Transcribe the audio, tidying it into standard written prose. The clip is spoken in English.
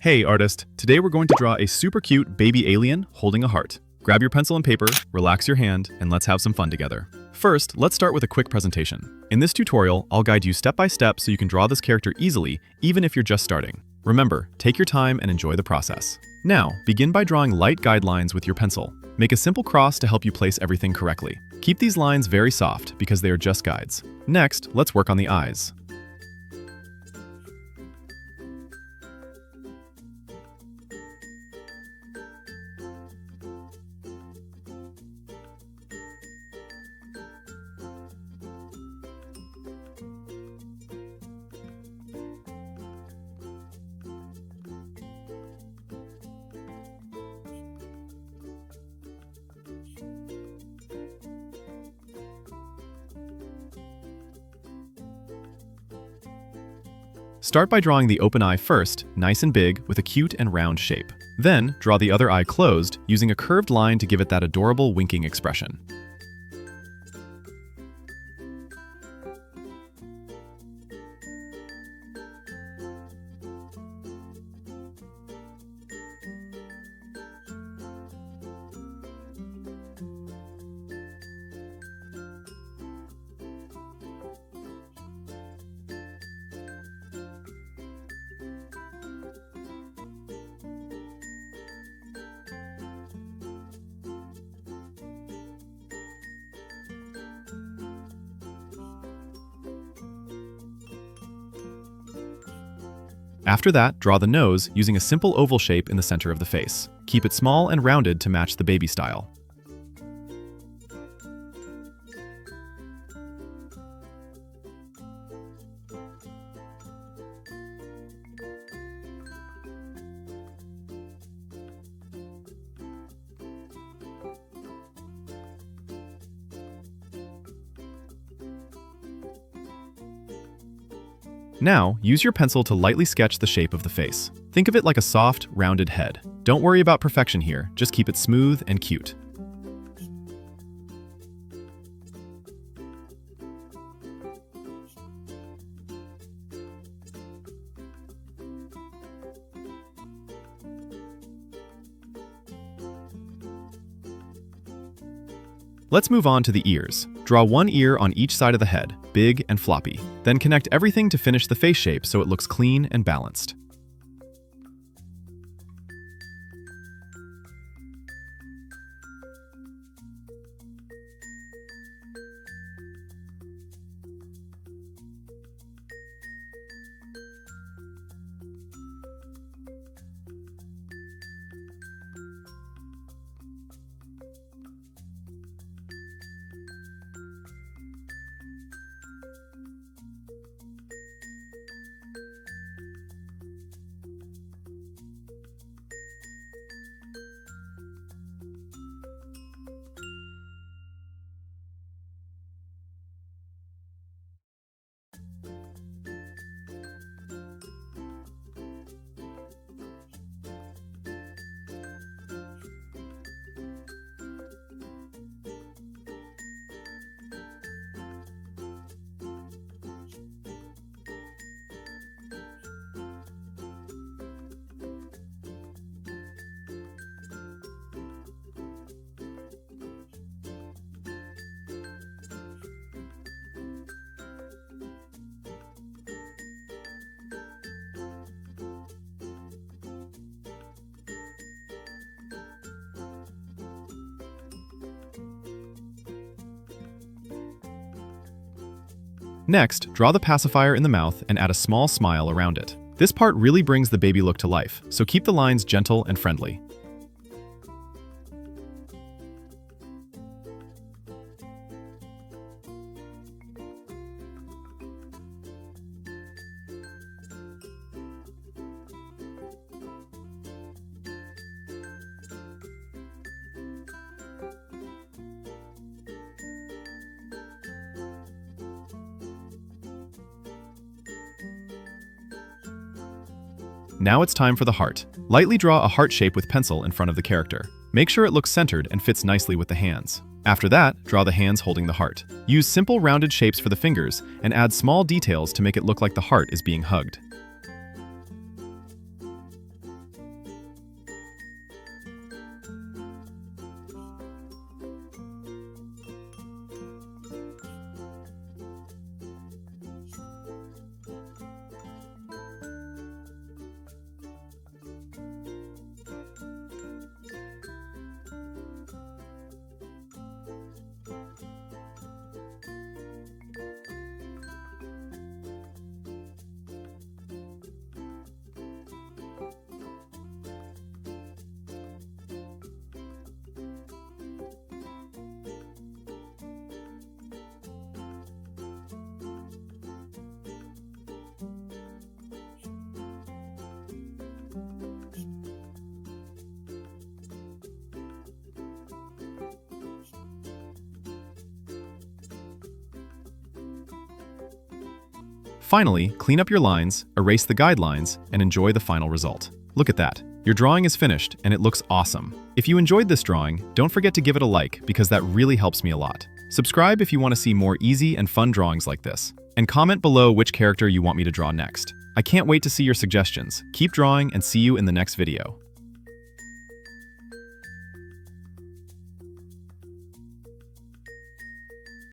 Hey artist, today we're going to draw a super cute baby alien holding a heart. Grab your pencil and paper, relax your hand, and let's have some fun together. First, let's start with a quick presentation. In this tutorial, I'll guide you step by step so you can draw this character easily, even if you're just starting. Remember, take your time and enjoy the process. Now, begin by drawing light guidelines with your pencil. Make a simple cross to help you place everything correctly. Keep these lines very soft because they are just guides. Next, let's work on the eyes. Start by drawing the open eye first, nice and big, with a cute and round shape. Then, draw the other eye closed, using a curved line to give it that adorable winking expression. After that, draw the nose using a simple oval shape in the center of the face. Keep it small and rounded to match the baby style. Now, use your pencil to lightly sketch the shape of the face. Think of it like a soft, rounded head. Don't worry about perfection here, just keep it smooth and cute. Let's move on to the ears. Draw one ear on each side of the head, big and floppy. Then connect everything to finish the face shape so it looks clean and balanced. Next, draw the pacifier in the mouth and add a small smile around it. This part really brings the baby look to life, so keep the lines gentle and friendly. Now it's time for the heart. Lightly draw a heart shape with pencil in front of the character. Make sure it looks centered and fits nicely with the hands. After that, draw the hands holding the heart. Use simple rounded shapes for the fingers and add small details to make it look like the heart is being hugged. Finally, clean up your lines, erase the guidelines, and enjoy the final result. Look at that. Your drawing is finished, and it looks awesome. If you enjoyed this drawing, don't forget to give it a like because that really helps me a lot. Subscribe if you want to see more easy and fun drawings like this. And comment below which character you want me to draw next. I can't wait to see your suggestions. Keep drawing and see you in the next video.